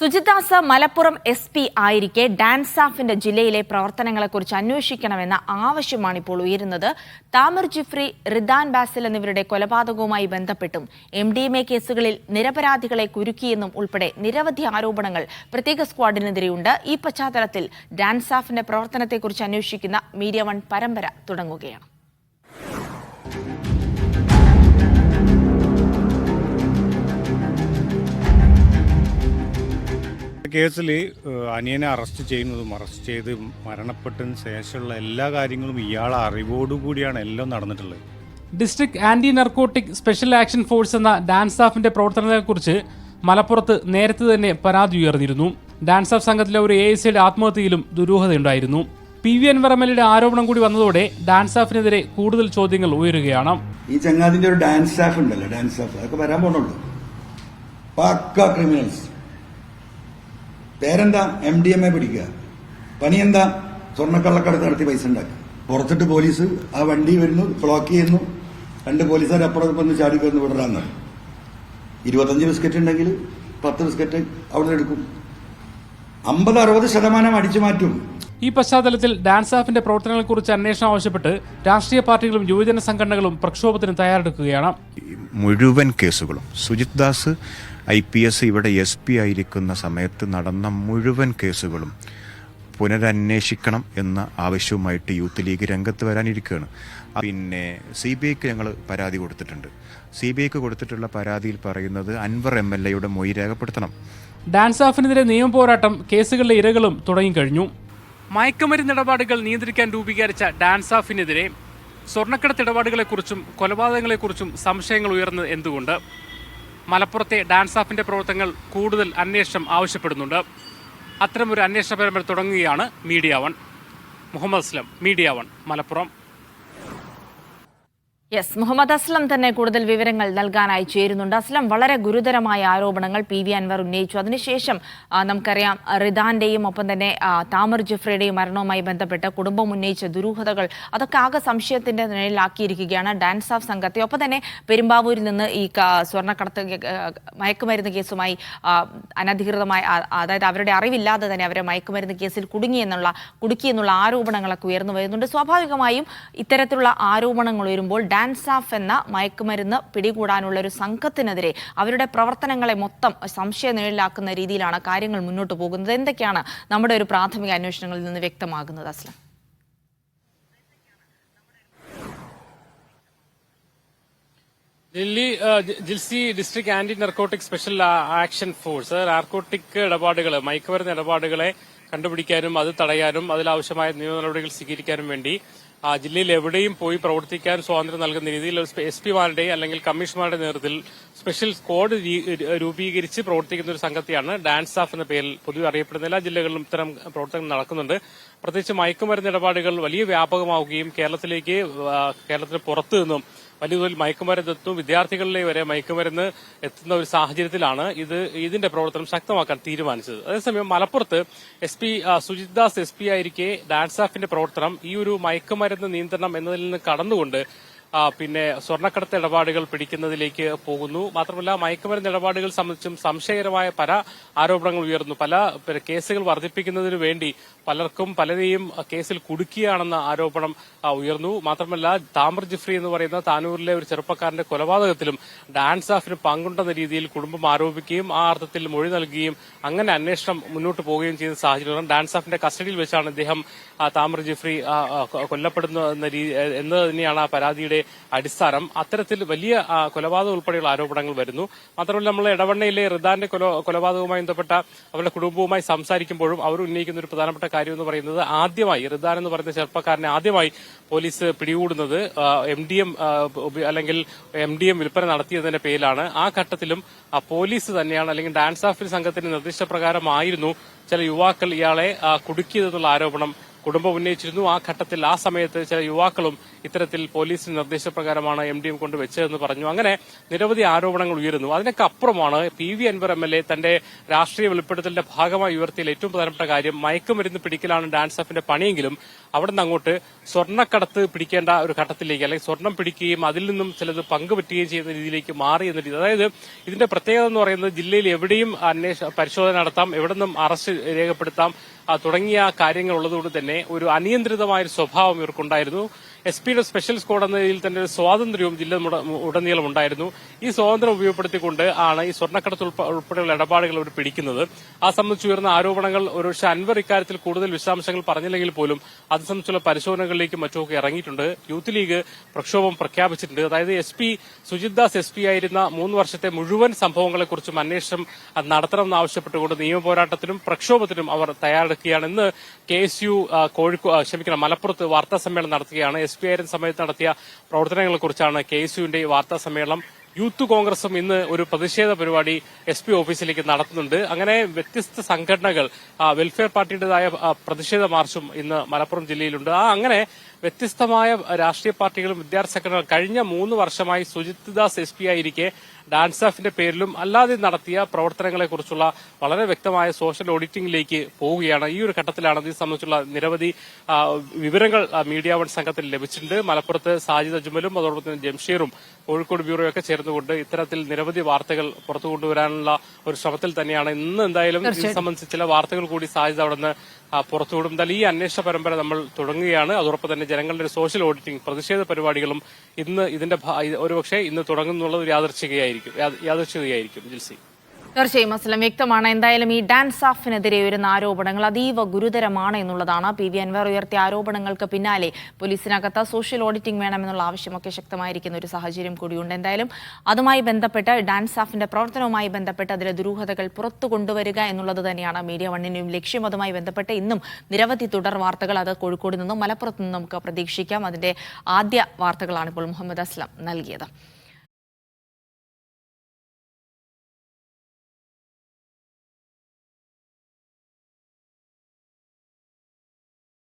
Sujith Das Malappuram SP ആയിരിക്കെ ഡാൻസാഫിന്റെ ജില്ലയിലെ പ്രവർത്തനങ്ങളെക്കുറിച്ച് അന്വേഷിക്കണമെന്ന ആവശ്യമാണിപ്പോൾ ഉയരുന്നത്. താമിർ ജിഫ്രി, റിദാൻ ബാസിൽ എന്നിവരുടെ കൊലപാതകവുമായി ബന്ധപ്പെട്ടും MDMA കേസുകളിൽ നിരപരാധികളെ കുരുക്കിയെന്നും ഉൾപ്പെടെ നിരവധി ആരോപണങ്ങൾ പ്രത്യേക സ്ക്വാഡിനെതിരെയുണ്ട്. ഈ പശ്ചാത്തലത്തിൽ ഡാൻസാഫിന്റെ പ്രവർത്തനത്തെക്കുറിച്ച് അന്വേഷിക്കുന്ന മീഡിയ 1 പരമ്പര തുടങ്ങുകയാണ്. കേസിൽ അനിയനെ അറസ്റ്റ് ചെയ്യുന്നതും അറസ്റ്റ് ചെയ്ത് മരണപ്പെട്ടതിന് ശേഷമുള്ള എല്ലാ കാര്യങ്ങളും ഇയാളെ അറിവോടുകൂടിയാണ് എല്ലാം നടന്നിട്ടുള്ളത്. District anti narcotic special action force എന്ന ഡാൻസാഫിന്റെ പ്രവർത്തനങ്ങളെക്കുറിച്ച് മലപ്പുറത്ത് നേരത്തെ തന്നെ പരാതി ഉയർന്നിരുന്നു. ഡാൻസാഫ് സംഘത്തിലെ ഒരു AICയുടെ ആത്മഹത്യയിലും ദുരൂഹതയുണ്ടായിരുന്നു. PV അൻവർ MLAയുടെ ആരോപണം കൂടി വന്നതോടെ ഡാൻസാഫിനെതിരെ കൂടുതൽ ചോദ്യങ്ങൾ ഉയരുകയാണ്. ഈ ചങ്ങാതിന്റെ ഒരു ഡാൻസാഫ് ഉണ്ടല്ലോ, ഡാൻസാഫ് അതൊക്കെ വരാൻ പോണുള്ളൂ. പക്ക ക്രിമിനൽസ്. പേരെന്താ? MDMA പിടിക്കുക. പണി എന്താ? സ്വർണ്ണക്കള്ളക്കടത്ത് നടത്തി പൈസ ഉണ്ടാക്കുക. പുറത്തിട്ട് പോലീസ് ആ വണ്ടി വരുന്നു, ബ്ലോക്ക് ചെയ്യുന്നു. 2 പോലീസുകാർ അപ്പുറത്ത് വന്ന് ചാടിക്കൊന്ന് വിടറാന്ന്. 25 ബിസ്ക്കറ്റ് ഉണ്ടെങ്കിൽ 10 ബിസ്ക്കറ്റ് അവിടെ എടുക്കും. 50-60% അടിച്ചു മാറ്റും. ഈ പശ്ചാത്തലത്തിൽ ഡാൻസാഫിന്റെ പ്രവർത്തനങ്ങളെക്കുറിച്ച് അന്വേഷണം ആവശ്യപ്പെട്ട് രാഷ്ട്രീയ പാർട്ടികളും യുവജന സംഘടനകളും പ്രക്ഷോഭത്തിന് തയ്യാറെടുക്കുകയാണ്. മുഴുവൻ കേസുകളും സുജിത് ദാസ് IPS ഇവിടെ SP ആയിരിക്കുന്ന സമയത്ത് നടന്ന മുഴുവൻ കേസുകളും പുനരന്വേഷിക്കണം എന്ന ആവശ്യവുമായിട്ട് യൂത്ത് ലീഗ് രംഗത്ത് വരാനിരിക്കുകയാണ്. പിന്നെ CBIക്ക് ഞങ്ങൾ പരാതി കൊടുത്തിട്ടുണ്ട്. CBIക്ക് കൊടുത്തിട്ടുള്ള പരാതിയിൽ പറയുന്നത് അൻവർ MLAയുടെ മൊഴി രേഖപ്പെടുത്തണം. ഡാൻസാഫിനെതിരെ നിയമപോരാട്ടം, കേസുകളിലെ ഇരകളും തുടങ്ങിക്കഴിഞ്ഞു. മയക്കുമരുന്ന് ഇടപാടുകൾ നിയന്ത്രിക്കാൻ രൂപീകരിച്ച ഡാൻസാഫിനെതിരെ സ്വർണ്ണക്കടത്ത് ഇടപാടുകളെക്കുറിച്ചും കൊലപാതകങ്ങളെക്കുറിച്ചും സംശയങ്ങൾ ഉയർന്നത് എന്തുകൊണ്ട്? മലപ്പുറത്തെ ഡാൻസാഫിന്റെ പ്രവർത്തനങ്ങൾ കൂടുതൽ അന്വേഷണം ആവശ്യപ്പെടുന്നുണ്ട്. അത്തരമൊരു അന്വേഷണ പരമ്പര തുടങ്ങുകയാണ് മീഡിയ 1. മുഹമ്മദ് അസ്ലം, മീഡിയ 1, മലപ്പുറം. മുഹമ്മദ് അസ്ലം തന്നെ കൂടുതൽ വിവരങ്ങൾ നൽകാനായി ചേരുന്നുണ്ട്. അസ്ലം, വളരെ ഗുരുതരമായ ആരോപണങ്ങൾ PV അൻവർ ഉന്നയിച്ചു. അതിനുശേഷം നമുക്കറിയാം റിദാന്റെയും ഒപ്പം തന്നെ താമിർ ജിഫ്രിയുടെയും മരണവുമായി ബന്ധപ്പെട്ട് കുടുംബം ഉന്നയിച്ച ദുരൂഹതകൾ അതൊക്കെ ആകെ സംശയത്തിന്റെ നിഴലിലാക്കിയിരിക്കുകയാണ് ഡാൻസാഫ് സംഘത്തെ. ഒപ്പം തന്നെ പെരുമ്പാവൂരിൽ നിന്ന് ഈ സ്വർണ്ണക്കടത്ത് മയക്കുമരുന്ന് കേസുമായി അനധികൃതമായി, അതായത് അവരുടെ അറിവില്ലാതെ തന്നെ അവരെ മയക്കുമരുന്ന് കേസിൽ കുടുക്കിയെന്നുള്ള ആരോപണങ്ങളൊക്കെ ഉയർന്നു വരുന്നുണ്ട്. സ്വാഭാവികമായും ഇത്തരത്തിലുള്ള ആരോപണങ്ങൾ ഉയരുമ്പോൾ ഡാൻസാഫ് എന്ന മയക്കുമരുന്ന് പിടികൂടാനുള്ള ഒരു സംഘത്തിനെതിരെ അവരുടെ പ്രവർത്തനങ്ങളെ മൊത്തം സംശയ നിഴലിലാക്കുന്ന രീതിയിലാണ് കാര്യങ്ങൾ മുന്നോട്ട് പോകുന്നത്. എന്തൊക്കെയാണ് നമ്മുടെ ഒരു പ്രാഥമിക അന്വേഷണങ്ങളിൽ നിന്ന് വ്യക്തമാകുന്നത്? Aslam, Jilsy district anti narcotic special action force narcotic ഇടപാടുകൾ, മയക്കുമരുന്ന് ഇടപാടുകളെ കണ്ടുപിടിക്കാനും അത് തടയാനും അതിലാവശ്യമായ നിയമ നടപടികൾ സ്വീകരിക്കാനും വേണ്ടി ജില്ലയിൽ എവിടെയും പോയി പ്രവർത്തിക്കാൻ സ്വാതന്ത്ര്യം നൽകുന്ന രീതിയിൽ SP-മാരുടെ അല്ലെങ്കിൽ കമ്മീഷണർമാരുടെ നേതൃത്വത്തിൽ സ്പെഷ്യൽ സ്ക്വാഡ് രൂപീകരിച്ച് പ്രവർത്തിക്കുന്ന ഒരു സംഘത്തെയാണ് ഡാൻസാഫ് എന്ന പേരിൽ പൊതുവെ അറിയപ്പെടുന്ന. എല്ലാ ജില്ലകളിലും ഇത്തരം പ്രവർത്തനങ്ങൾ നടക്കുന്നുണ്ട്. പ്രത്യേകിച്ച് മയക്കുമരുന്ന് ഇടപാടുകൾ വലിയ വ്യാപകമാവുകയും കേരളത്തിന് പുറത്തു നിന്നും വലിയ തോതിൽ മയക്കുമരുന്ന് എത്തും, വിദ്യാർത്ഥികളിലെ വരെ മയക്കുമരുന്ന് എത്തുന്ന ഒരു സാഹചര്യത്തിലാണ് ഇതിന്റെ പ്രവർത്തനം ശക്തമാക്കാൻ തീരുമാനിച്ചത്. അതേസമയം മലപ്പുറത്ത് സുജിത് ദാസ് SP ആയിരിക്കെ ഡാൻസാഫിന്റെ പ്രവർത്തനം ഈ ഒരു മയക്കുമരുന്ന് നിയന്ത്രണം എന്നതിൽ നിന്ന് കടന്നുകൊണ്ട് പിന്നെ സ്വർണ്ണക്കടത്ത് ഇടപാടുകൾ പിടിക്കുന്നതിലേക്ക് പോകുന്നു. മാത്രമല്ല മയക്കുമരുന്ന് ഇടപാടുകൾ സംബന്ധിച്ചും സംശയകരമായ പല ആരോപണങ്ങൾ ഉയർന്നു. പല കേസുകൾ വർദ്ധിപ്പിക്കുന്നതിനു വേണ്ടി പലരെയും കേസിൽ കുടുക്കിയാണെന്ന ആരോപണം ഉയർന്നു. മാത്രമല്ല താമിർ ജിഫ്രി എന്ന് പറയുന്ന താനൂരിലെ ഒരു ചെറുപ്പക്കാരന്റെ കൊലപാതകത്തിലും ഡാൻസാഫിന് പങ്കുണ്ടെന്ന രീതിയിൽ കുടുംബം ആരോപിക്കുകയും ആ അർത്ഥത്തിൽ മൊഴി നൽകുകയും അങ്ങനെ അന്വേഷണം മുന്നോട്ട് പോവുകയും ചെയ്ത സാഹചര്യം. ഡാൻസാഫിന്റെ കസ്റ്റഡിയിൽ വെച്ചാണ് ഇദ്ദേഹം താമിർ ജിഫ്രി കൊല്ലപ്പെടുന്നു എന്ന് തന്നെയാണ് ആ പരാതിയുടെ അടിസ്ഥാനം. അത്തരത്തിൽ വലിയ കൊലപാതകം ഉൾപ്പെടെയുള്ള ആരോപണങ്ങൾ വരുന്നു. മാത്രമല്ല നമ്മൾ ഇടവണ്ണയിലെ റിദാന്റെ കൊലപാതകവുമായി ബന്ധപ്പെട്ട അവരുടെ കുടുംബവുമായി സംസാരിക്കുമ്പോഴും അവർ ഉന്നയിക്കുന്ന ഒരു പ്രധാനപ്പെട്ട കാര്യം എന്ന് പറയുന്നത് ആദ്യമായി റിദാൻ എന്ന് പറയുന്ന ചെറുപ്പക്കാരനെ ആദ്യമായി പോലീസ് പിടികൂടുന്നത് MDM വിൽപ്പന നടത്തിയതിന്റെ പേരിലാണ്. ആ ഘട്ടത്തിലും പോലീസ് തന്നെയാണ് അല്ലെങ്കിൽ ഡാൻസാഫ് സംഘത്തിന്റെ നിർദ്ദേശപ്രകാരമായിരുന്നു ചില യുവാക്കൾ ഇയാളെ കുടുക്കിയതെന്നുള്ള ആരോപണം കുടുംബം ഉന്നയിച്ചിരുന്നു. ആ ഘട്ടത്തിൽ ആ സമയത്ത് ചില യുവാക്കളും ഇത്തരത്തിൽ പോലീസിന്റെ നിർദ്ദേശപ്രകാരമാണ് MDM കൊണ്ട് വെച്ചതെന്ന് പറഞ്ഞു. അങ്ങനെ നിരവധി ആരോപണങ്ങൾ ഉയരുന്നു. അതിനൊക്കെ അപ്പുറമാണ് PV അൻവർ MLA തന്റെ രാഷ്ട്രീയ വെളിപ്പെടുത്തലിന്റെ ഭാഗമായി ഉയർത്തിയ ഏറ്റവും പ്രധാനപ്പെട്ട കാര്യം മയക്കുമരുന്ന് പിടിക്കലാണ് ഡാൻസ് ഓഫിന്റെ പണിയെങ്കിലും അവിടെ നിന്ന് അങ്ങോട്ട് സ്വർണ്ണക്കടത്ത് പിടിക്കേണ്ട ഒരു ഘട്ടത്തിലേക്ക്, അല്ലെങ്കിൽ സ്വർണം പിടിക്കുകയും അതിൽ നിന്നും ചിലത് പങ്കുപറ്റുകയും ചെയ്യുന്ന രീതിയിലേക്ക് മാറി എന്ന രീതി. അതായത് ഇതിന്റെ പ്രത്യേകത എന്ന് പറയുന്നത് ജില്ലയിൽ എവിടെയും പരിശോധന നടത്താം, എവിടെ നിന്നും അറസ്റ്റ് രേഖപ്പെടുത്താം തുടങ്ങിയ കാര്യങ്ങൾ ഉള്ളതുകൊണ്ട് തന്നെ ഒരു അനിയന്ത്രിതമായ ഒരു സ്വഭാവം ഇവർക്കുണ്ടായിരുന്നു. SP-യുടെ സ്പെഷ്യൽ സ്ക്വാഡ് എന്ന രീതിയിൽ തന്നെ ഒരു സ്വാതന്ത്ര്യവും ജില്ല ഉടനീളം ഉണ്ടായിരുന്നു. ഈ സ്വാതന്ത്ര്യം ഉപയോഗപ്പെടുത്തിക്കൊണ്ട് ആണ് ഈ സ്വർണ്ണക്കടത്ത് ഉൾപ്പെടെയുള്ള ഇടപാടുകൾ അവർ പിടിക്കുന്നത്. ആ സംബന്ധിച്ച് ഉയർന്ന ആരോപണങ്ങൾ ഒരുപക്ഷെ അൻവർ ഇക്കാര്യത്തിൽ കൂടുതൽ വിശദാംശങ്ങൾ പറഞ്ഞില്ലെങ്കിൽ പോലും അത് സംബന്ധിച്ചുള്ള പരിശോധനകളിലേക്കും മറ്റുമൊക്കെ ഇറങ്ങിയിട്ടുണ്ട്. യൂത്ത് ലീഗ് പ്രക്ഷോഭം പ്രഖ്യാപിച്ചിട്ടുണ്ട്. അതായത് സുജിത് ദാസ് SP ആയിരുന്ന 3 വർഷത്തെ മുഴുവൻ സംഭവങ്ങളെക്കുറിച്ചും അന്വേഷണം നടത്തണമെന്നാവശ്യപ്പെട്ടുകൊണ്ട് നിയമപോരാട്ടത്തിനും പ്രക്ഷോഭത്തിനും അവർ തയ്യാറെടുക്കുകയാണ്. ഇന്ന് KSU മലപ്പുറത്ത് വാർത്താ സമ്മേളനം നടത്തുകയാണ്. SP ആയിരുന്ന സമയത്ത് നടത്തിയ പ്രവർത്തനങ്ങളെക്കുറിച്ചാണ് KSUവിന്റെ വാർത്താ സമ്മേളനം. യൂത്ത് കോൺഗ്രസും ഇന്ന് ഒരു പ്രതിഷേധ പരിപാടി SP ഓഫീസിലേക്ക് നടത്തുന്നുണ്ട്. അങ്ങനെ വ്യത്യസ്ത സംഘടനകൾ വെൽഫെയർ പാർട്ടിയുടേതായ പ്രതിഷേധ മാർച്ചും ഇന്ന് മലപ്പുറം ജില്ലയിലുണ്ട്. അങ്ങനെ വ്യത്യസ്തമായ രാഷ്ട്രീയ പാർട്ടികളും വിദ്യാർത്ഥി സംഘടനകളും കഴിഞ്ഞ 3 വർഷമായി സുജിത് ദാസ് SP ആയിരിക്കെ ഡാൻസ് ഓഫിന്റെ പേരിലും അല്ലാതെ നടത്തിയ പ്രവർത്തനങ്ങളെക്കുറിച്ചുള്ള വളരെ വ്യക്തമായ സോഷ്യൽ ഓഡിറ്റിംഗിലേക്ക് പോവുകയാണ്. ഈ ഒരു ഘട്ടത്തിലാണ് ഇത് സംബന്ധിച്ചുള്ള നിരവധി വിവരങ്ങൾ മീഡിയ വൺ സംഘത്തിൽ ലഭിച്ചിട്ടുണ്ട്. മലപ്പുറത്ത് സാജിദ് അജ്മലും അതോടൊപ്പം തന്നെ ജംഷീറും കോഴിക്കോട് ബ്യൂറോയൊക്കെ ചേർന്നുകൊണ്ട് ഇത്തരത്തിൽ നിരവധി വാർത്തകൾ പുറത്തു കൊണ്ടുവരാനുള്ള ഒരു ശ്രമത്തിൽ തന്നെയാണ്. ഇന്ന് എന്തായാലും ഇത് സംബന്ധിച്ച് ചില വാർത്തകൾ കൂടി സാജിദ് അവിടെ നിന്ന് പുറത്തുവിടും. എന്തായാലും ഈ അന്വേഷണ പരമ്പര നമ്മൾ തുടങ്ങുകയാണ്. അതോടൊപ്പം തന്നെ ജനങ്ങളുടെ സോഷ്യൽ ഓഡിറ്റിംഗ് പ്രതിഷേധ പരിപാടികളും ഇന്ന് ഇതിന്റെ ഒരുപക്ഷെ ഇന്ന് തുടങ്ങുന്നുള്ളത് യാദൃച്ഛികതയായിരിക്കും. ജിൽസി, തീർച്ചയായും അസ്ലം, വ്യക്തമാണ്. എന്തായാലും ഈ ഡാൻസ് ഓഫിനെതിരെ വരുന്ന ആരോപണങ്ങൾ അതീവ ഗുരുതരമാണ് എന്നുള്ളതാണ്. PV അൻവർ ഉയർത്തിയ ആരോപണങ്ങൾക്ക് പിന്നാലെ പോലീസിനകത്ത് സോഷ്യൽ ഓഡിറ്റിംഗ് വേണമെന്നുള്ള ആവശ്യമൊക്കെ ശക്തമായിരിക്കുന്ന ഒരു സാഹചര്യം കൂടിയുണ്ട്. എന്തായാലും അതുമായി ബന്ധപ്പെട്ട് ഡാൻസ് ഓഫിന്റെ പ്രവർത്തനവുമായി ബന്ധപ്പെട്ട് അതിലെ ദുരൂഹതകൾ പുറത്തു കൊണ്ടുവരിക എന്നുള്ളത് തന്നെയാണ് മീഡിയ വണ്ണിന്റെയും ലക്ഷ്യം. അതുമായി ബന്ധപ്പെട്ട് ഇന്നും നിരവധി തുടർ വാർത്തകൾ അത് കോഴിക്കോട് നിന്നും മലപ്പുറത്തു നിന്നും നമുക്ക് പ്രതീക്ഷിക്കാം. അതിന്റെ ആദ്യ വാർത്തകളാണ് ഇപ്പോൾ മുഹമ്മദ് അസ്ലം നൽകിയത്.